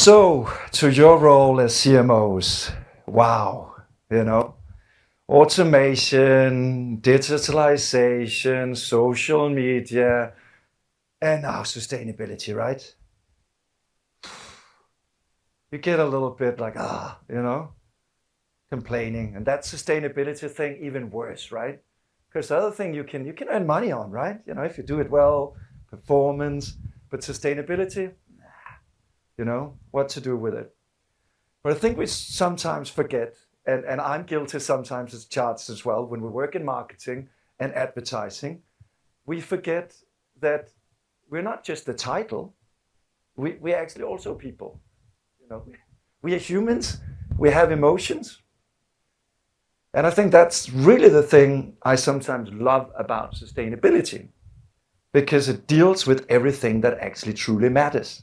So, to your role as CMOs, wow, automation, digitalization, social media, and now sustainability, right? You get a little bit like, complaining. And that sustainability thing, even worse, right? Because the other thing you can earn money on, right? If you do it well, performance, but sustainability, what to do with it. But I think we sometimes forget, and I'm guilty sometimes as charts as well, when we work in marketing and advertising, we forget that we're not just the title, we're actually also people. We are humans, we have emotions. And I think that's really the thing I sometimes love about sustainability, because it deals with everything that actually truly matters.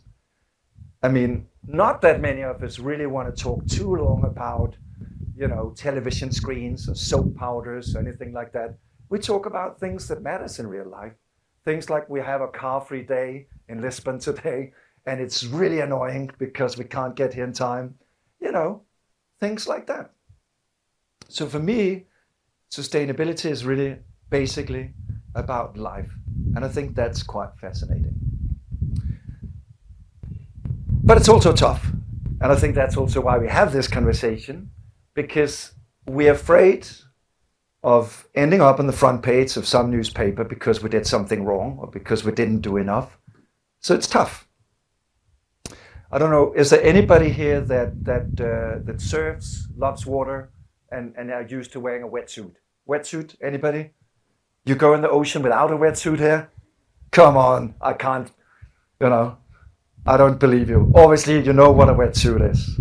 I mean, not that many of us really want to talk too long about, television screens or soap powders or anything like that. We talk about things that matters in real life. Things like we have a car-free day in Lisbon today, and it's really annoying because we can't get here in time. Things like that. So for me, sustainability is really basically about life. And I think that's quite fascinating. But it's also tough. And I think that's also why we have this conversation, because we're afraid of ending up on the front page of some newspaper because we did something wrong or because we didn't do enough. So it's tough. I don't know, is there anybody here that surfs, loves water, and are used to wearing a wetsuit? Wetsuit, anybody? You go in the ocean without a wetsuit here? Come on, I can't, I don't believe you. Obviously, you know what a wetsuit is.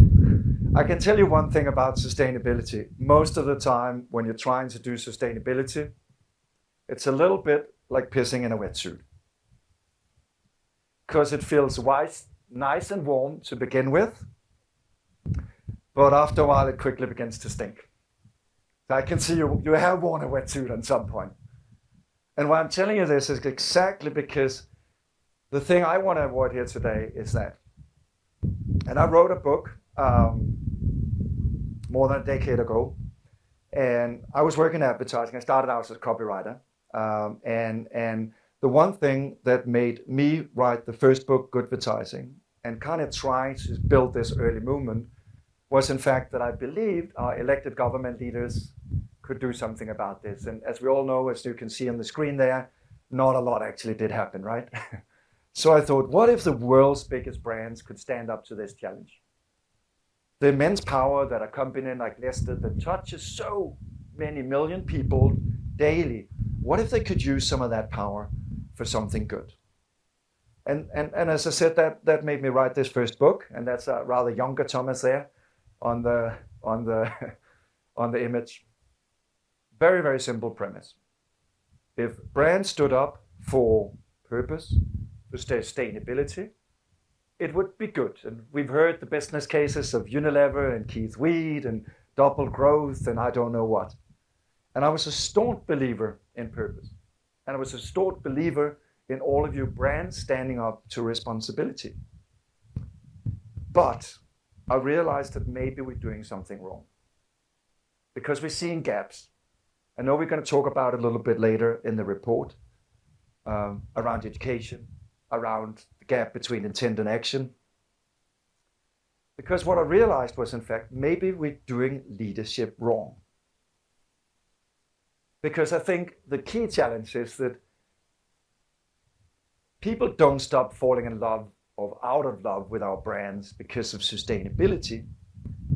I can tell you one thing about sustainability. Most of the time, when you're trying to do sustainability, it's a little bit like pissing in a wetsuit. Because it feels nice and warm to begin with, but after a while, it quickly begins to stink. So I can see you have worn a wetsuit at some point. And why I'm telling you this is exactly because the thing I want to avoid here today is that. And I wrote a book more than a decade ago, and I was working in advertising. I started out as a copywriter, and the one thing that made me write the first book, Good Advertising, and kind of try to build this early movement was in fact that I believed our elected government leaders could do something about this. And as we all know, as you can see on the screen there, not a lot actually did happen, right? So I thought, what if the world's biggest brands could stand up to this challenge? The immense power that a company like Nestle that touches so many million people daily, what if they could use some of that power for something good? And as I said, that made me write this first book, and that's a rather younger Thomas there on the image. Very, very simple premise. If brands stood up for purpose, for sustainability, it would be good. And we've heard the business cases of Unilever and Keith Weed and double growth and I don't know what. And I was a staunch believer in purpose. And I was a staunch believer in all of you brands standing up to responsibility. But I realized that maybe we're doing something wrong because we're seeing gaps. I know we're going to talk about it a little bit later in the report around education, around the gap between intent and action. Because what I realized was, in fact, maybe we're doing leadership wrong. Because I think the key challenge is that people don't stop falling in love or out of love with our brands because of sustainability.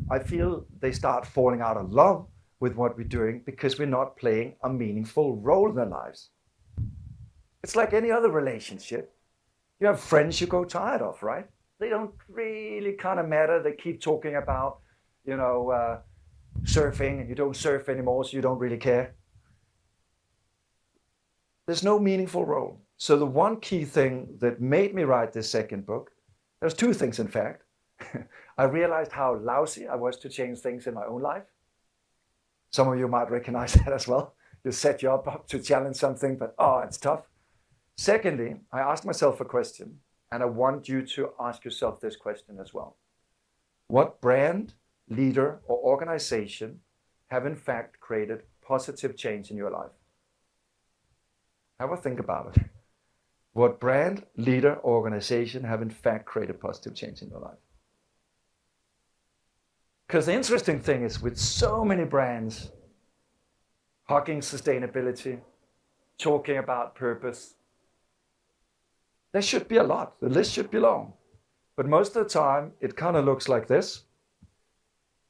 I feel they start falling out of love with what we're doing because we're not playing a meaningful role in their lives. It's like any other relationship. You have friends you grow tired of, right? They don't really kind of matter. They keep talking about, surfing, and you don't surf anymore, so you don't really care. There's no meaningful role. So the one key thing that made me write this second book, there's two things, in fact. I realized how lousy I was to change things in my own life. Some of you might recognize that as well. You set you up to challenge something, but it's tough. Secondly, I asked myself a question, and I want you to ask yourself this question as well. What brand, leader, or organization have in fact created positive change in your life? Have a think about it. What brand, leader, or organization have in fact created positive change in your life? Because the interesting thing is, with so many brands hugging sustainability, talking about purpose, there should be a lot. The list should be long. But most of the time, it kind of looks like this.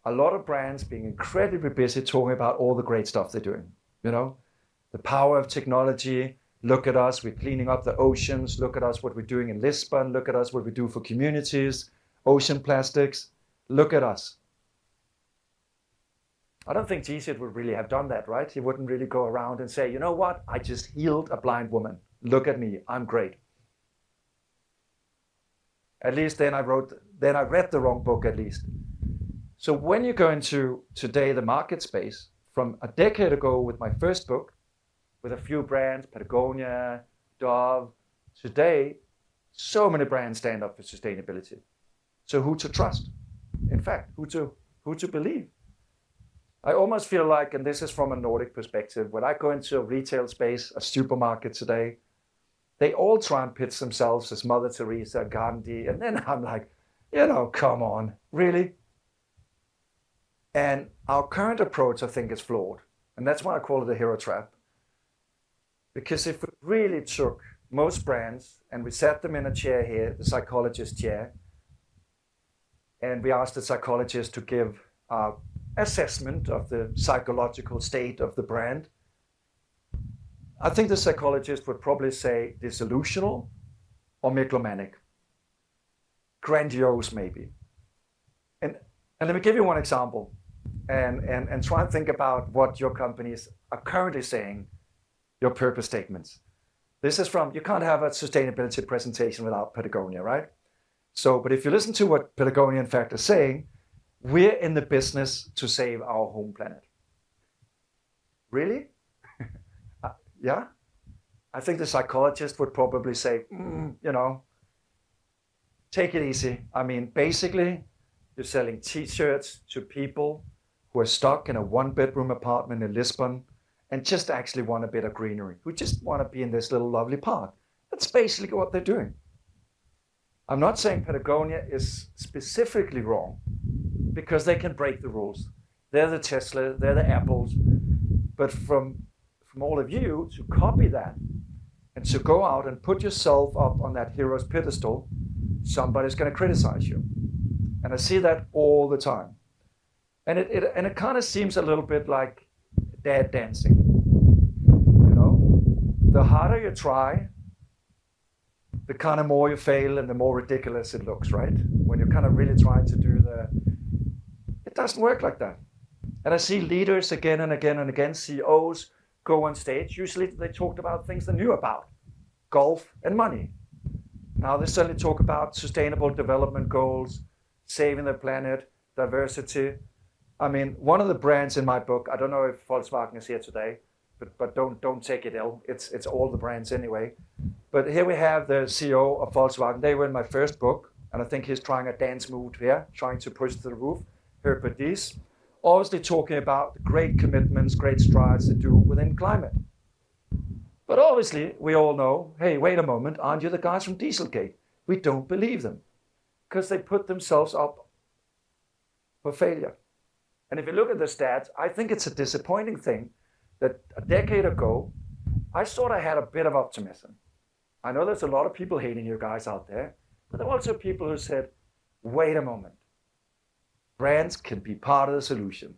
A lot of brands being incredibly busy talking about all the great stuff they're doing. You know, the power of technology. Look at us, we're cleaning up the oceans. Look at us, what we're doing in Lisbon. Look at us, what we do for communities. Ocean plastics. Look at us. I don't think Jesus would really have done that, right? He wouldn't really go around and say, you know what? I just healed a blind woman. Look at me, I'm great. At least then I read the wrong book at least. So when you go into today the market space, from a decade ago with my first book, with a few brands, Patagonia, Dove, today, so many brands stand up for sustainability. So who to trust? In fact, who to believe? I almost feel like, and this is from a Nordic perspective, when I go into a retail space, a supermarket today, they all try and pitch themselves as Mother Teresa, Gandhi, and then I'm like, come on, really? And our current approach, I think, is flawed. And that's why I call it a hero trap. Because if we really took most brands and we sat them in a chair here, the psychologist chair, and we asked the psychologist to give assessment of the psychological state of the brand, I think the psychologist would probably say disillusional or megalomaniac. Grandiose, maybe. And let me give you one example and try and think about what your companies are currently saying, your purpose statements. This is from, you can't have a sustainability presentation without Patagonia, right? So, but if you listen to what Patagonia in fact is saying, we're in the business to save our home planet. Really? Yeah? I think the psychologist would probably say, take it easy. I mean, basically, you're selling t-shirts to people who are stuck in a one-bedroom apartment in Lisbon and just actually want a bit of greenery, who just want to be in this little lovely park. That's basically what they're doing. I'm not saying Patagonia is specifically wrong, because they can break the rules. They're the Tesla, they're the Apples. But from all of you to copy that and to go out and put yourself up on that hero's pedestal, somebody's going to criticize you. And I see that all the time. And it kind of seems a little bit like dad dancing. The harder you try, the kind of more you fail and the more ridiculous it looks, right? When you're kind of really trying to do it doesn't work like that. And I see leaders again and again and again, CEOs, go on stage. Usually they talked about things they knew about, golf and money. Now they suddenly talk about sustainable development goals, saving the planet, diversity. I mean, one of the brands in my book, I don't know if Volkswagen is here today, but don't take it ill. It's all the brands anyway. But here we have the CEO of Volkswagen. They were in my first book, and I think he's trying a dance move here, trying to push to the roof. Advertiser, obviously talking about the great commitments, great strides they do within climate. But obviously, we all know, hey, wait a moment, aren't you the guys from Dieselgate? We don't believe them, because they put themselves up for failure. And if you look at the stats, I think it's a disappointing thing that a decade ago, I sort of had a bit of optimism. I know there's a lot of people hating you guys out there, but there are also people who said, wait a moment. Brands can be part of the solution.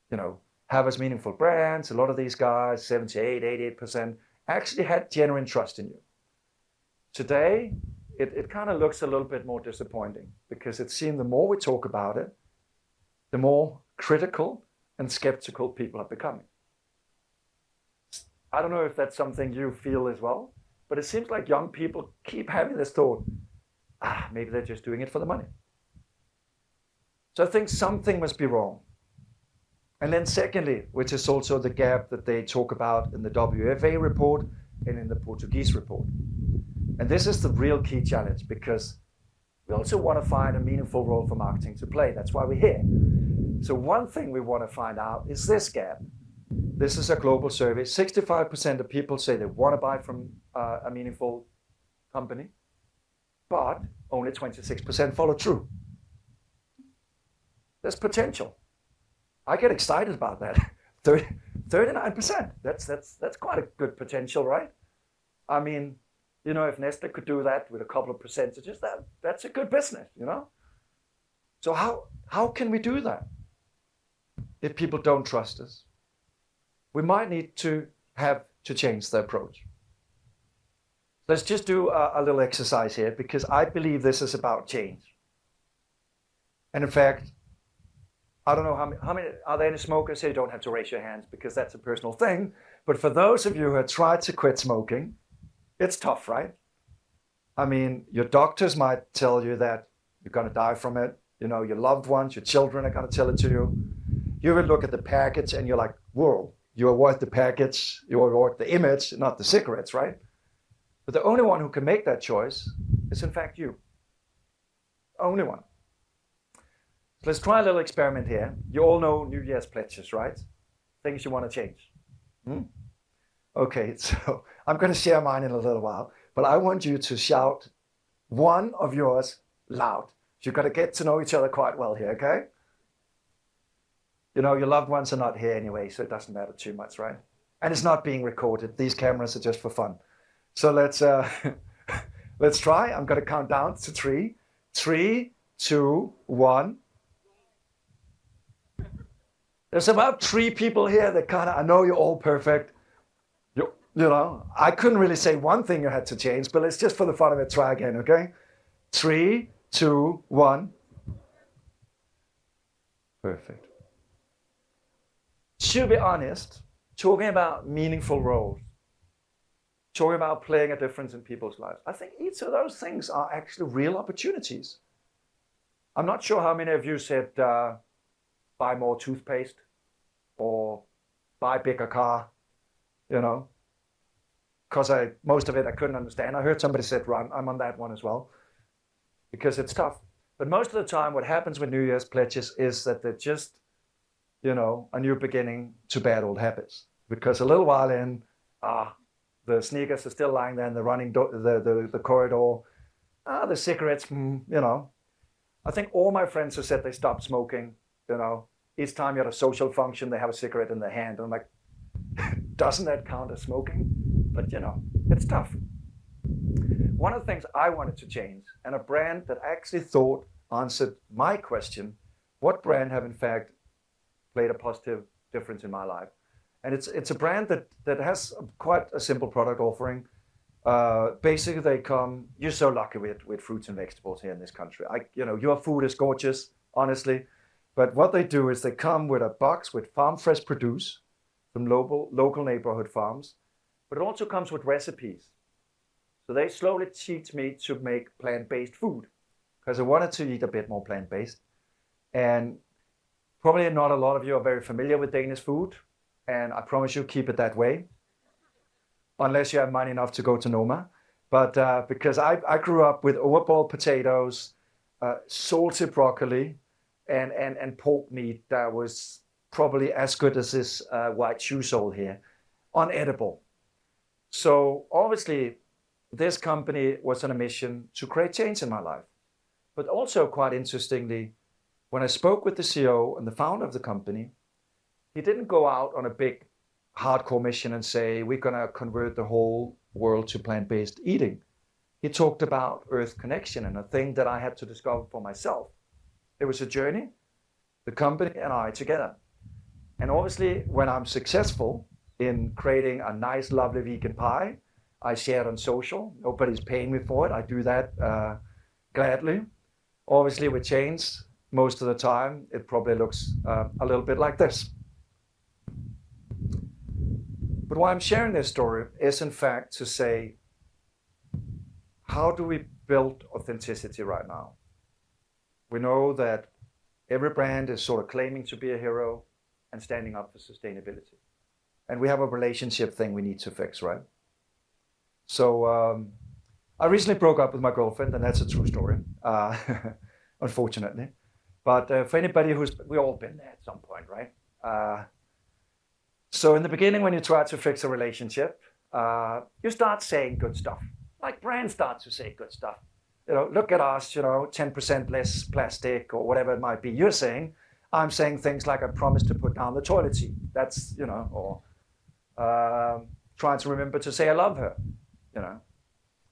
Have as meaningful brands. A lot of these guys, 78, 88%, actually had genuine trust in you. Today, it kind of looks a little bit more disappointing, because it seems the more we talk about it, the more critical and skeptical people are becoming. I don't know if that's something you feel as well, but it seems like young people keep having this thought, maybe they're just doing it for the money. So I think something must be wrong. And then secondly, which is also the gap that they talk about in the WFA report and in the Portuguese report. And this is the real key challenge, because we also want to find a meaningful role for marketing to play. That's why we're here. So one thing we want to find out is this gap. This is a global survey. 65% of people say they want to buy from a meaningful company, but only 26% follow through. There's potential. I get excited about that. 39%. That's quite a good potential, right? I mean, you know, if Nestle could do that with a couple of percentages, that's a good business, you know? So how can we do that if people don't trust us? We might need to have to change the approach. Let's just do a little exercise here, because I believe this is about change. And in fact, I don't know how many, are there any smokers here? You don't have to raise your hands because that's a personal thing. But for those of you who have tried to quit smoking, it's tough, right? I mean, your doctors might tell you that you're going to die from it. You know, your loved ones, your children are going to tell it to you. You will look at the package and you're like, whoa, you avoid the package, you avoid the image, not the cigarettes, right? But the only one who can make that choice is in fact you. Only one. So let's try a little experiment here. You all know New Year's pledges, right? Things you want to change. Okay, so I'm going to share mine in a little while, but I want you to shout one of yours loud. You've got to get to know each other quite well here, okay? You know, your loved ones are not here anyway, so it doesn't matter too much, right? And it's not being recorded. These cameras are just for fun. So let's try. I'm going to count down to 3. 3, 2, 1. There's about 3 people here that kind of, I know you're all perfect. You know, I couldn't really say one thing you had to change, but let's just for the fun of it, try again, okay? 3, 2, 1. Perfect. To be honest, talking about meaningful roles, talking about playing a difference in people's lives, I think each of those things are actually real opportunities. I'm not sure how many of you said buy more toothpaste or buy bigger car, you know, because most of it I couldn't understand. I heard somebody said run. I'm on that one as well because it's tough. But most of the time what happens with New Year's pledges is that they're just, you know, a new beginning to bad old habits. Because a little while in, the sneakers are still lying there in the running the corridor. The cigarettes, you know. I think all my friends have said they stopped smoking, you know. Each time you're at a social function, they have a cigarette in their hand. I'm like, doesn't that count as smoking? But, you know, it's tough. One of the things I wanted to change, and a brand that actually thought answered my question, what brand have in fact played a positive difference in my life? And it's a brand that has quite a simple product offering. Basically, they come. You're so lucky with fruits and vegetables here in this country. You know, your food is gorgeous, honestly. But what they do is they come with a box with farm fresh produce from local neighborhood farms, but it also comes with recipes. So they slowly teach me to make plant-based food because I wanted to eat a bit more plant-based. And probably not a lot of you are very familiar with Danish food. And I promise you, keep it that way, unless you have money enough to go to Noma. But because I grew up with overboiled potatoes, salty broccoli, and pork meat that was probably as good as this white shoe sole here, unedible. So obviously, this company was on a mission to create change in my life. But also, quite interestingly, when I spoke with the CEO and the founder of the company, he didn't go out on a big hardcore mission and say, we're going to convert the whole world to plant-based eating. He talked about Earth connection and a thing that I had to discover for myself. It was a journey, the company and I together. And obviously, when I'm successful in creating a nice, lovely vegan pie, I share it on social. Nobody's paying me for it. I do that gladly. Obviously, with change, most of the time, it probably looks a little bit like this. But why I'm sharing this story is, in fact, to say, how do we build authenticity right now? We know that every brand is sort of claiming to be a hero and standing up for sustainability. And we have a relationship thing we need to fix, right? So I recently broke up with my girlfriend, and that's a true story, unfortunately. But for anybody we've all been there at some point, right? So in the beginning, when you try to fix a relationship, you start saying good stuff. Like brands start to say good stuff. Look at us, 10% less plastic or whatever it might be. You're saying, I'm saying things like I promise to put down the toilet seat. That's, or trying to remember to say I love her,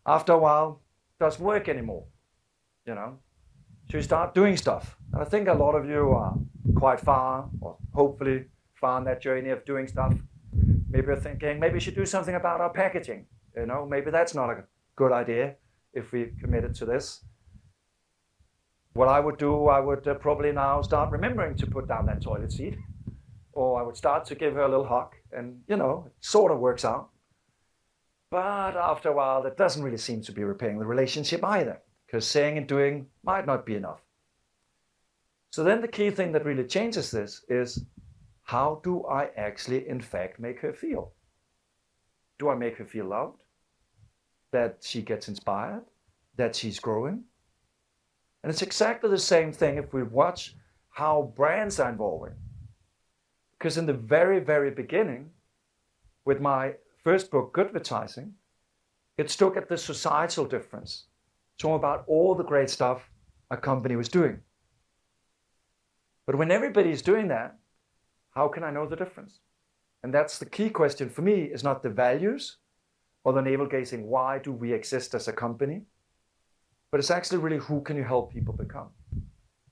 After a while, it doesn't work anymore, So you start doing stuff. And I think a lot of you are quite far, or hopefully far on that journey of doing stuff. Maybe you're thinking, maybe we should do something about our packaging. Maybe that's not a good idea if we committed to this. What I would do, I would probably now start remembering to put down that toilet seat. Or I would start to give her a little hug. And, it sort of works out. But after a while, that doesn't really seem to be repairing the relationship either. Because saying and doing might not be enough. So then the key thing that really changes this is, how do I actually, in fact, make her feel? Do I make her feel loved? That she gets inspired? That she's growing? And it's exactly the same thing if we watch how brands are evolving. Because in the very, very beginning, with my first book, Advertising, it took at the societal difference. Talking about all the great stuff a company was doing. But when everybody's doing that, how can I know the difference? And that's the key question for me, is not the values or the navel-gazing, why do we exist as a company? But it's actually really, who can you help people become?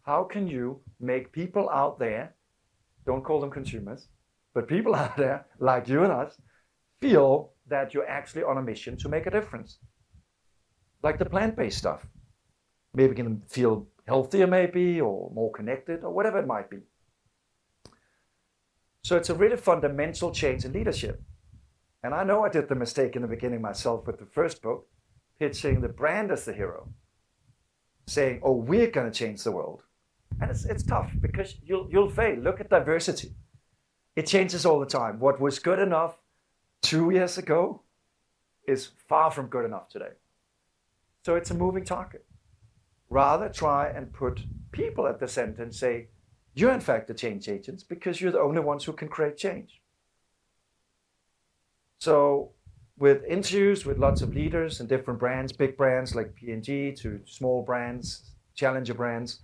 How can you make people out there, don't call them consumers, but people out there like you and us, feel that you're actually on a mission to make a difference? Like the plant-based stuff. Maybe can feel healthier maybe, or more connected, or whatever it might be. So it's a really fundamental change in leadership. And I know I did the mistake in the beginning myself with the first book, pitching the brand as the hero. Saying, oh, we're going to change the world. And it's tough, because you'll fail. Look at diversity. It changes all the time. What was good enough 2 years ago is far from good enough today. So it's a moving target. Rather try and put people at the center and say, you're in fact the change agents, because you're the only ones who can create change. So with interviews with lots of leaders and different brands, big brands like P&G to small brands, challenger brands,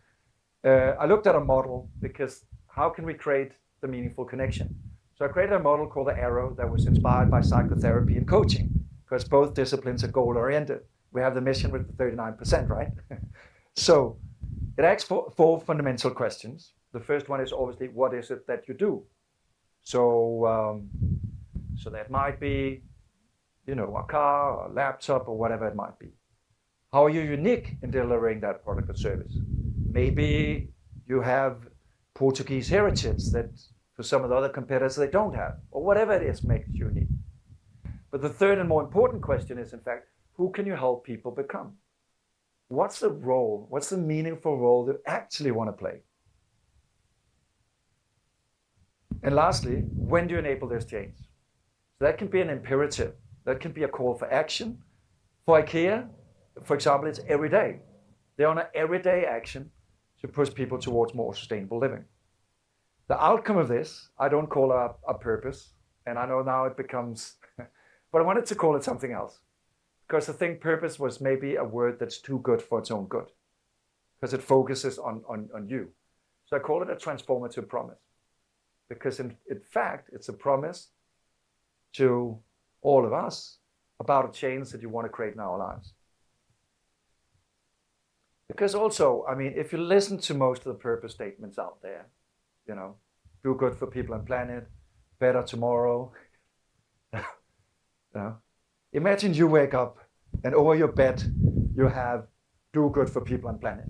I looked at a model, because how can we create the meaningful connection? So I created a model called the Arrow that was inspired by psychotherapy and coaching, because both disciplines are goal-oriented. We have the mission with the 39%, right? So it asks four fundamental questions. The first one is obviously, what is it that you do? So that might be, a car, a laptop, or whatever it might be. How are you unique in delivering that product or service? Maybe you have Portuguese heritage that for some of the other competitors they don't have, or whatever it is makes you unique. But the third and more important question is, in fact, who can you help people become? What's the role? What's the meaningful role they actually want to play? And lastly, when do you enable this change? So that can be an imperative. That can be a call for action. For IKEA, for example, it's every day. They're on an everyday action to push people towards more sustainable living. The outcome of this, I don't call a purpose. And I know now it becomes, but I wanted to call it something else. Because I think purpose was maybe a word that's too good for its own good. Because it focuses on you. So I call it a transformative promise. Because in fact, it's a promise to all of us about a change that you want to create in our lives. Because also, if you listen to most of the purpose statements out there, do good for people and planet, better tomorrow. Imagine you wake up and over your bed you have do good for people and planet.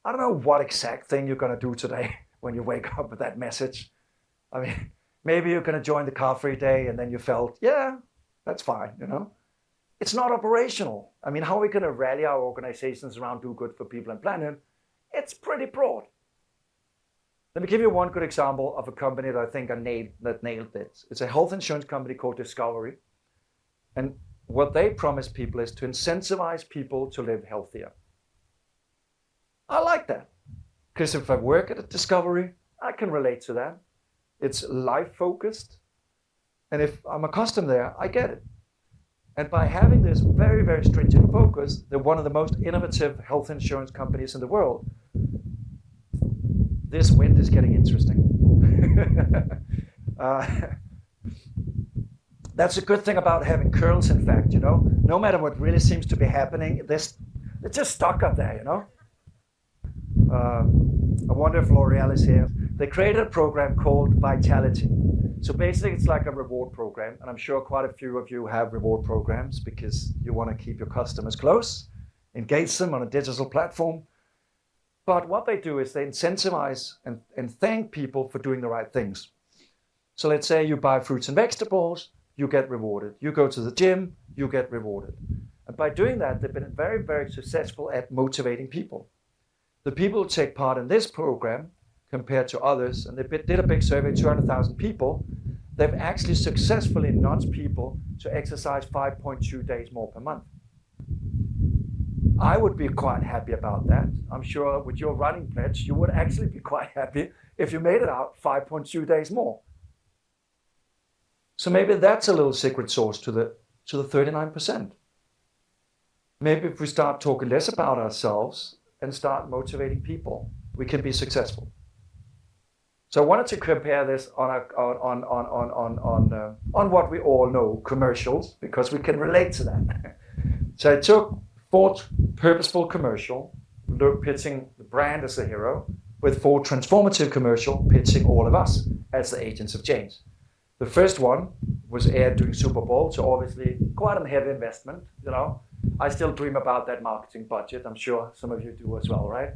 I don't know what exact thing you're going to do today when you wake up with that message. Maybe you're going to join the car-free day and then you felt, yeah, that's fine, It's not operational. How are we going to rally our organizations around do good for people and planet? It's pretty broad. Let me give you one good example of a company that I think nailed this. It's a health insurance company called Discovery. And what they promise people is to incentivize people to live healthier. I like that, because if I work at a Discovery, I can relate to that. It's life focused, and if I'm accustomed there, I get it. And by having this very, very stringent focus, they're one of the most innovative health insurance companies in the world. This wind is getting interesting. That's a good thing about having curls, in fact, no matter what really seems to be happening, they're just stuck up there, I wonder if L'Oreal is here. They created a program called Vitality. So basically it's like a reward program, and I'm sure quite a few of you have reward programs because you want to keep your customers close, engage them on a digital platform. But what they do is they incentivize and thank people for doing the right things. So let's say you buy fruits and vegetables, you get rewarded. You go to the gym, you get rewarded. And by doing that, they've been very, very successful at motivating people. The people who take part in this program, compared to others, and they did a big survey, 200,000 people, they've actually successfully nudged people to exercise 5.2 days more per month. I would be quite happy about that. I'm sure with your running pledge, you would actually be quite happy if you made it out 5.2 days more. So maybe that's a little secret sauce to the 39%. Maybe if we start talking less about ourselves and start motivating people, we can be successful. So I wanted to compare this on what we all know, commercials, because we can relate to that. So I took 4 purposeful commercial, pitching the brand as the hero, with 4 transformative commercial pitching all of us as the agents of change. The first one was aired during Super Bowl, so obviously quite a heavy investment, I still dream about that marketing budget. I'm sure some of you do as well, right?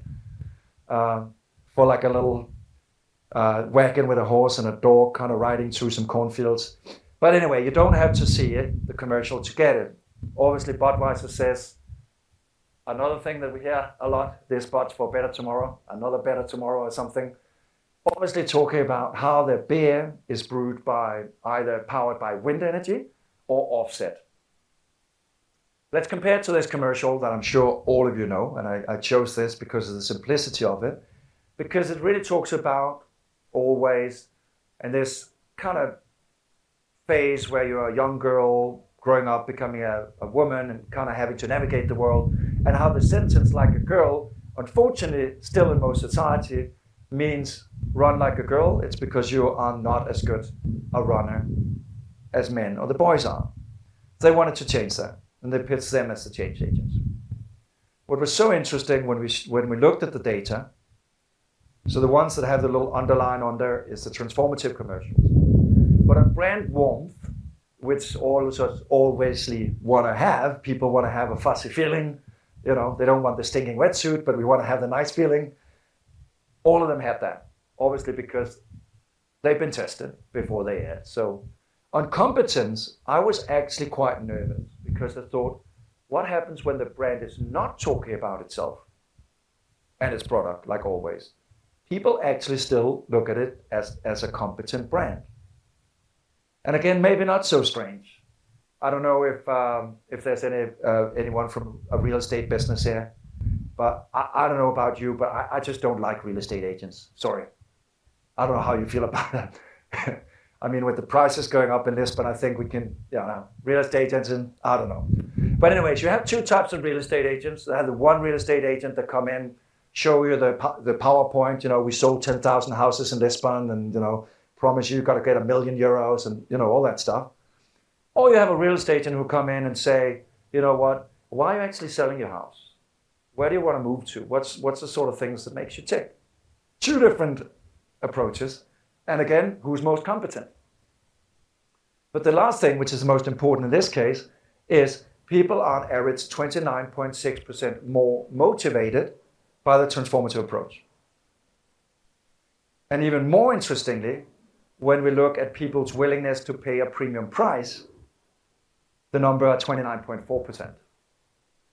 For like a little wagon with a horse and a dog kind of riding through some cornfields. But anyway, you don't have to see it, the commercial, to get it. Obviously, Budweiser says, another thing that we hear a lot, this Bud's for better tomorrow, another better tomorrow or something. Obviously talking about how their beer is brewed by either powered by wind energy or offset. Let's compare to this commercial that I'm sure all of you know, and I chose this because of the simplicity of it, because it really talks about always, and this kind of phase where you're a young girl growing up, becoming a woman and kind of having to navigate the world, and how the sentence like a girl, unfortunately still in most society, means run like a girl. It's because you are not as good a runner as men or the boys are. They wanted to change that, and they pitched them as the change agents. What was so interesting when we looked at the data, so the ones that have the little underline on there is the transformative commercials. But on brand warmth, which also obviously people want to have a fuzzy feeling, they don't want the stinking wetsuit, but we want to have the nice feeling. All of them had that, obviously because they've been tested before they aired. So on competence, I was actually quite nervous because I thought, what happens when the brand is not talking about itself and its product, like always? People actually still look at it as a competent brand. And again, maybe not so strange. I don't know if there's anyone from a real estate business here, but I don't know about you, but I just don't like real estate agents. Sorry. I don't know how you feel about that. I mean, with the prices going up in Lisbon, I think we can, real estate agents, I don't know. But anyways, you have 2 types of real estate agents. They have the one real estate agent that come in, show you the PowerPoint, we sold 10,000 houses in Lisbon and, promise you got to get €1 million and, all that stuff. Or you have a real estate agent who come in and say, you know what, why are you actually selling your house? Where do you want to move to? What's the sort of things that makes you tick? 2 different approaches. And again, who's most competent? But the last thing, which is the most important in this case, is people are on average 29.6% more motivated by the transformative approach. And even more interestingly, when we look at people's willingness to pay a premium price, the number are 29.4%.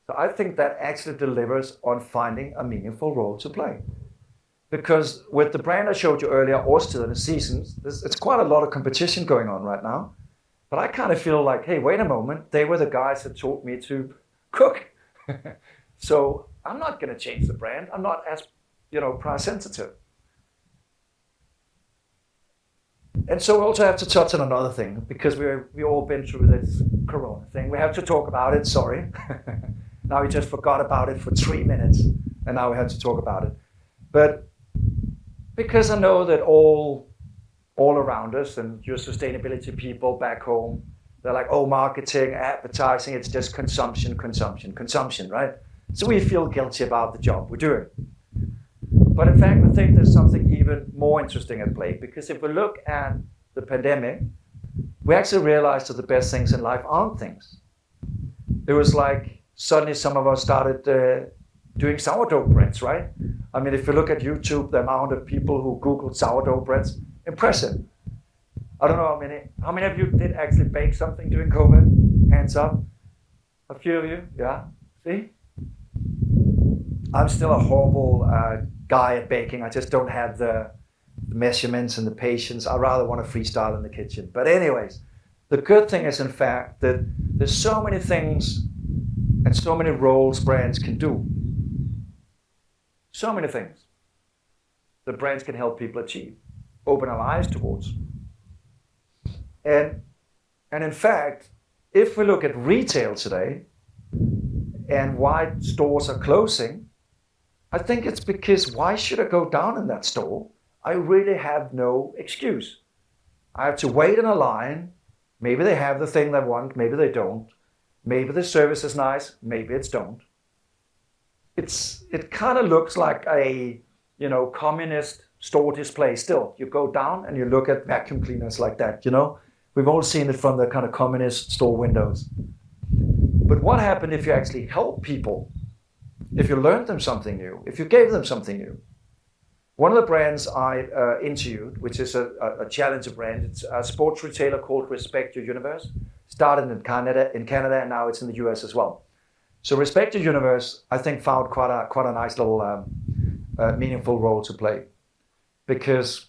So I think that actually delivers on finding a meaningful role to play. Because with the brand I showed you earlier, Årstider, the seasons, it's quite a lot of competition going on right now. But I kind of feel like, hey, wait a moment, they were the guys that taught me to cook. So I'm not going to change the brand. I'm not as, price sensitive. And so we also have to touch on another thing, because we've all been through this Corona thing. We have to talk about it, sorry. Now we just forgot about it for 3 minutes, and now we have to talk about it. But because I know that all around us, and your sustainability people back home, they're like, oh, marketing, advertising, it's just consumption, right? So we feel guilty about the job we're doing. But in fact, I think there's something even more interesting at play, because if we look at the pandemic, we actually realized that the best things in life aren't things. It was like suddenly some of us started doing sourdough breads, right? I mean, if you look at YouTube, the amount of people who Googled sourdough breads, impressive. I don't know how many of you did actually bake something during COVID? Hands up. A few of you, yeah? See? I'm still a horrible guy at baking. I just don't have the measurements and the patience. I rather want to freestyle in the kitchen. But anyways, the good thing is, in fact, that there's so many things and so many roles brands can do. So many things that brands can help people achieve, open our eyes towards. And in fact, if we look at retail today and why stores are closing, I think it's because why should I go down in that store? I really have no excuse. I have to wait in a line. Maybe they have the thing they want, maybe they don't. Maybe the service is nice, maybe it's don't. It kind of looks like a communist store display still. You go down and you look at vacuum cleaners like that, We've all seen it from the kind of communist store windows. But what happened if you actually help people? If you learned them something new, if you gave them something new? One of the brands I interviewed, which is a challenger brand, it's a sports retailer called Respect Your Universe. Started in Canada, and now it's in the US as well. So Respect Your Universe, I think, found quite a nice little meaningful role to play. Because,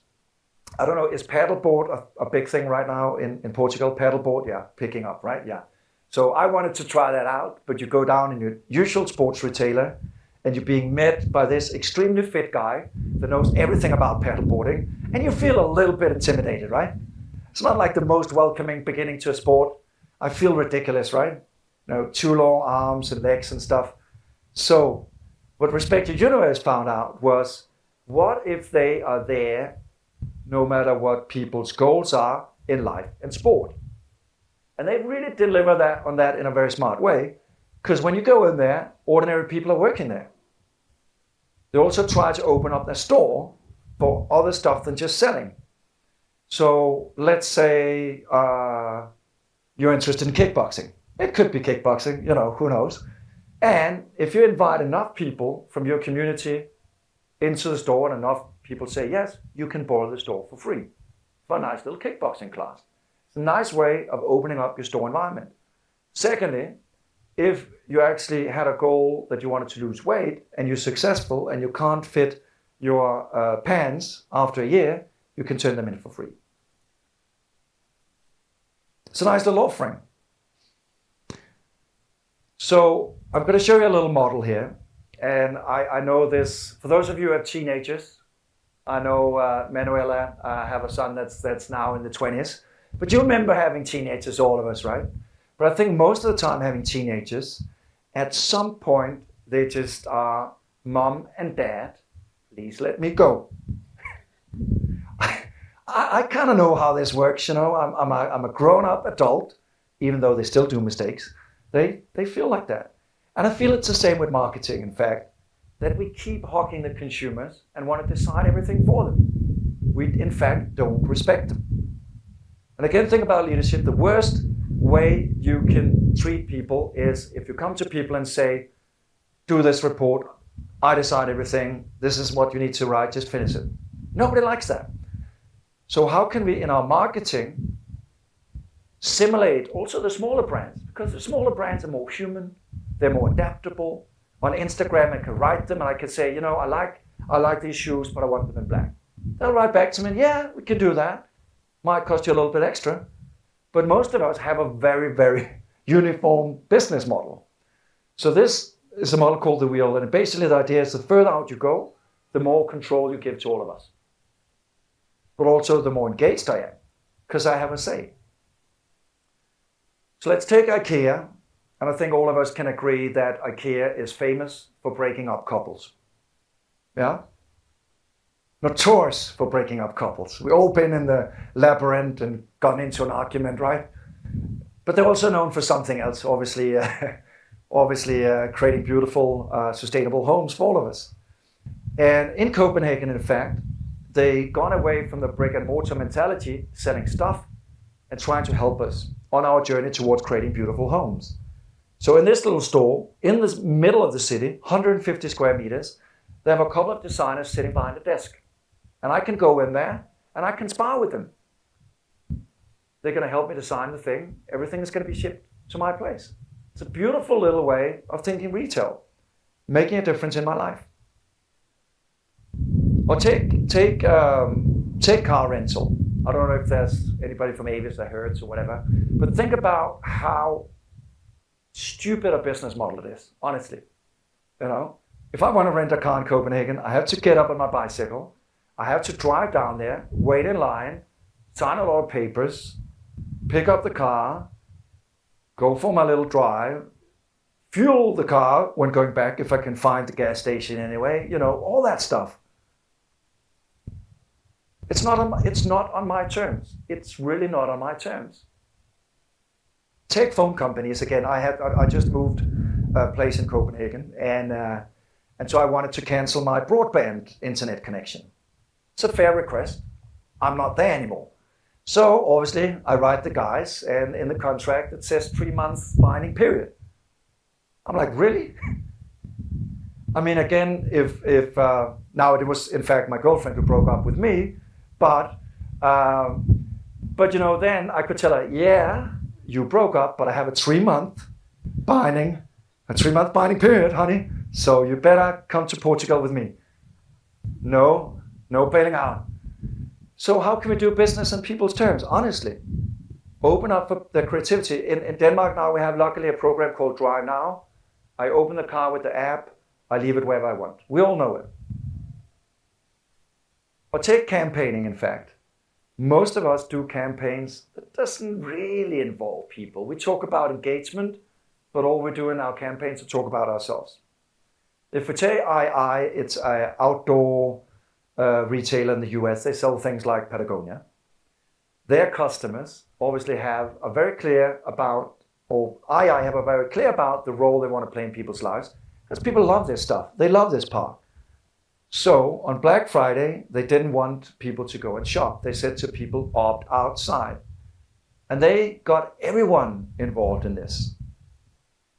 I don't know, is paddleboard a big thing right now in Portugal? Paddleboard, yeah, picking up, right? Yeah. So I wanted to try that out, but you go down in your usual sports retailer and you're being met by this extremely fit guy that knows everything about paddleboarding, and you feel a little bit intimidated, right? It's not like the most welcoming beginning to a sport. I feel ridiculous, right? Too long arms and legs and stuff. So what Respect Your Universe found out was, what if they are there no matter what people's goals are in life and sport? And they really deliver on that in a very smart way, because when you go in there, ordinary people are working there. They also try to open up their store for other stuff than just selling. So let's say you're interested in kickboxing. It could be kickboxing, who knows. And if you invite enough people from your community into the store and enough people say yes, you can borrow the store for free for a nice little kickboxing class. It's a nice way of opening up your store environment. Secondly, if you actually had a goal that you wanted to lose weight and you're successful and you can't fit your pants after a year, you can turn them in for free. It's a nice little offering. So I'm going to show you a little model here. And I know this, for those of you who have teenagers, I know Manuela have a son that's now in the 20s. But you remember having teenagers, all of us, right? But I think most of the time having teenagers, at some point, they just are, mom and dad, please let me go. I kind of know how this works, I'm a grown-up adult, even though they still do mistakes. They feel like that. And I feel it's the same with marketing, in fact, that we keep hawking the consumers and want to decide everything for them. We, in fact, don't respect them. And again, think about leadership. The worst way you can treat people is if you come to people and say, do this report, I decide everything, this is what you need to write, just finish it. Nobody likes that. So how can we, in our marketing, simulate also the smaller brands? Because the smaller brands are more human, they're more adaptable. On Instagram, I can write them and I can say, I like these shoes, but I want them in black. They'll write back to me, yeah, we can do that. Might cost you a little bit extra. But most of us have a very, very uniform business model. So this is a model called the wheel, and basically the idea is the further out you go, the more control you give to all of us. But also the more engaged I am, because I have a say. So let's take IKEA, and I think all of us can agree that IKEA is famous for breaking up couples. Yeah? Notorious for breaking up couples. We've all been in the labyrinth and gotten into an argument, right? But they're also known for something else, obviously creating beautiful, sustainable homes for all of us. And in Copenhagen, in fact, they gone away from the brick and mortar mentality, selling stuff, and trying to help us on our journey towards creating beautiful homes. So in this little store, in the middle of the city, 150 square meters, they have a couple of designers sitting behind a desk. And I can go in there and I can spar with them. They're going to help me design the thing. Everything is going to be shipped to my place. It's a beautiful little way of thinking retail, making a difference in my life. Or take car rental. I don't know if there's anybody from Avis that heard or whatever, but think about how stupid a business model it is, honestly. You know, if I want to rent a car in Copenhagen, I have to get up on my bicycle, I have to drive down there, wait in line, sign a lot of papers, pick up the car, go for my little drive, fuel the car when going back if I can find the gas station anyway, you know, all that stuff. It's not on my terms. It's really not on my terms. Take phone companies again. I just moved a place in Copenhagen, and so I wanted to cancel my broadband internet connection. It's a fair request. I'm not there anymore. So obviously I write the guys, and in the contract it says 3 months binding period. I'm like, really? I mean, again, if now it was in fact my girlfriend who broke up with me, but you know, then I could tell her, yeah, you broke up, but I have a 3-month binding period, honey. So you better come to Portugal with me. No bailing out. So how can we do business on people's terms? Honestly, open up for their creativity. In Denmark now we have luckily a program called Drive Now. I open the car with the app. I leave it wherever I want. We all know it. Or take campaigning, in fact. Most of us do campaigns that doesn't really involve people. We talk about engagement, but all we do in our campaigns is to talk about ourselves. If we take it's an outdoor retailer in the US. They sell things like Patagonia. Their customers obviously have a very clear about, or have a very clear about the role they want to play in people's lives, because people love this stuff. They love this part. So on Black Friday, they didn't want people to go and shop. They said to people, opt outside. And they got everyone involved in this.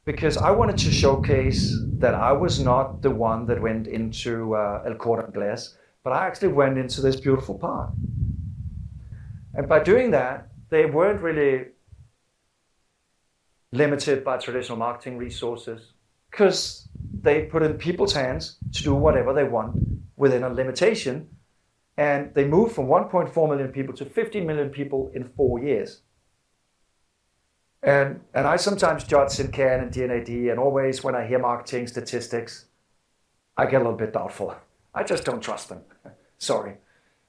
Because I wanted to showcase that I was not the one that went into El Corte Inglés, but I actually went into this beautiful park. And by doing that, they weren't really limited by traditional marketing resources, because they put in people's hands to do whatever they want within a limitation. And they moved from 1.4 million people to 15 million people in 4 years. And I sometimes judge in CAN and DNAD, and always when I hear marketing statistics, I get a little bit doubtful. I just don't trust them. Sorry.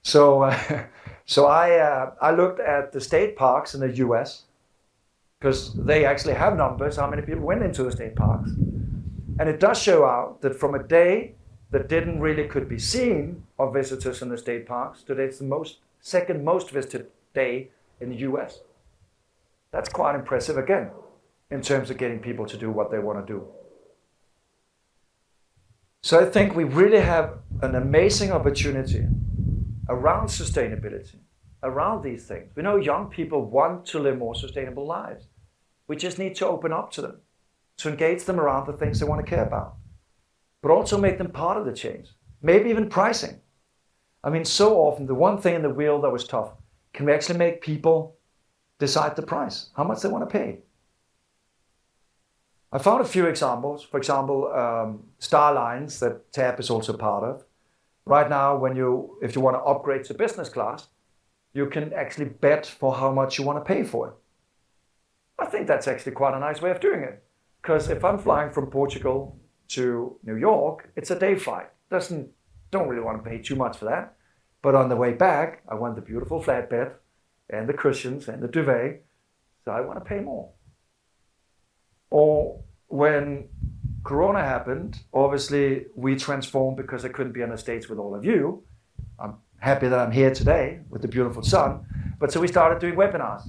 So I looked at the state parks in the US, because they actually have numbers, how many people went into the state parks. And it does show out that from a day that didn't really could be seen of visitors in the state parks, today it's the second most visited day in the US. That's quite impressive again, in terms of getting people to do what they want to do. So I think we really have an amazing opportunity around sustainability, around these things. We know young people want to live more sustainable lives. We just need to open up to them, to engage them around the things they want to care about, but also make them part of the change. Maybe even pricing. I mean, so often the one thing in the wheel that was tough, can we actually make people decide the price, how much they want to pay? I found a few examples. For example, Star Lines that TAB is also part of. Right now, if you want to upgrade to business class, you can actually bet for how much you want to pay for it. I think that's actually quite a nice way of doing it. Because if I'm flying from Portugal to New York, it's a day flight. Don't really want to pay too much for that. But on the way back, I want the beautiful flatbed and the cushions and the duvet, so I want to pay more. Or when Corona happened, obviously we transformed because I couldn't be on the States with all of you. I'm happy that I'm here today with the beautiful sun. But so we started doing webinars.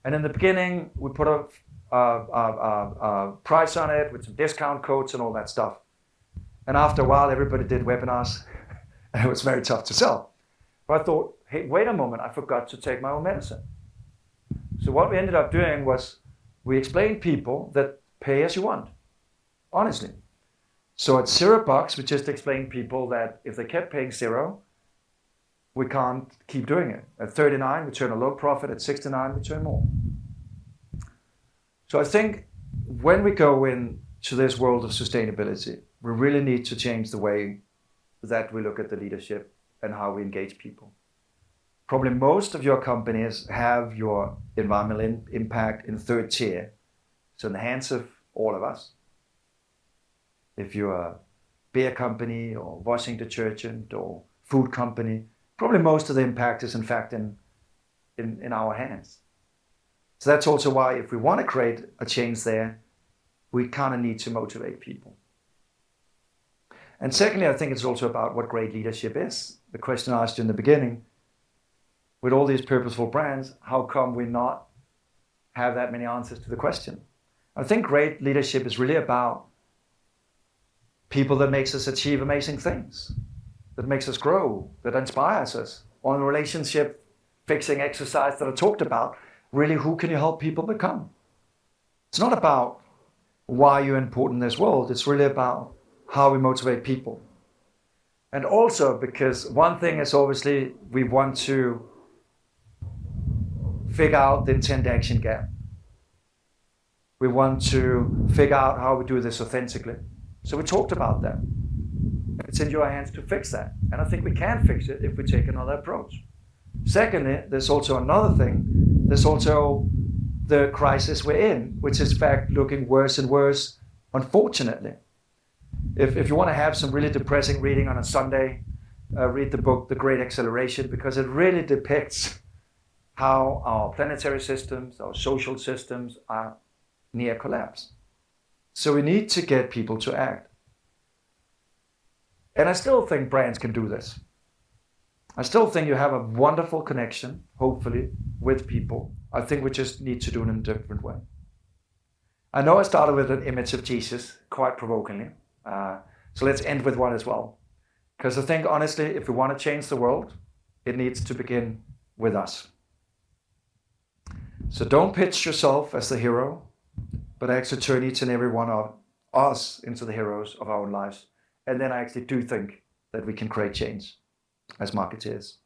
And in the beginning, we put a price on it with some discount codes and all that stuff. And after a while, everybody did webinars, and it was very tough to sell. But I thought, hey, wait a moment, I forgot to take my own medicine. So what we ended up doing was we explained people that pay as you want, honestly. So at $0, we just explained people that if they kept paying $0, we can't keep doing it. At 39, we turn a low profit. At 69, we turn more. So I think when we go into this world of sustainability, we really need to change the way that we look at the leadership and how we engage people. Probably most of your companies have your environmental impact in third tier. So in the hands of all of us. If you're a beer company or washing detergent or food company, probably most of the impact is in fact in our hands. So that's also why if we want to create a change there, we kind of need to motivate people. And secondly, I think it's also about what great leadership is. The question I asked you in the beginning, with all these purposeful brands, how come we not have that many answers to the question? I think great leadership is really about people that makes us achieve amazing things, that makes us grow, that inspires us. On the relationship fixing exercise that I talked about, really, who can you help people become? It's not about why you're important in this world. It's really about how we motivate people. And also because one thing is obviously we want to figure out the intent action gap. We want to figure out how we do this authentically. So we talked about that. It's in your hands to fix that. And I think we can fix it if we take another approach. Secondly, there's also another thing. There's also the crisis we're in, which is in fact looking worse and worse, unfortunately. If you want to have some really depressing reading on a Sunday, read the book, The Great Acceleration, because it really depicts how our planetary systems, our social systems are near collapse. So we need to get people to act. And I still think brands can do this. I still think you have a wonderful connection, hopefully, with people. I think we just need to do it in a different way. I know I started with an image of Jesus, quite provokingly. So let's end with one as well. Because I think, honestly, if we want to change the world, it needs to begin with us. So don't pitch yourself as the hero, but actually turn each and every one of us into the heroes of our own lives. And then I actually do think that we can create change as marketeers.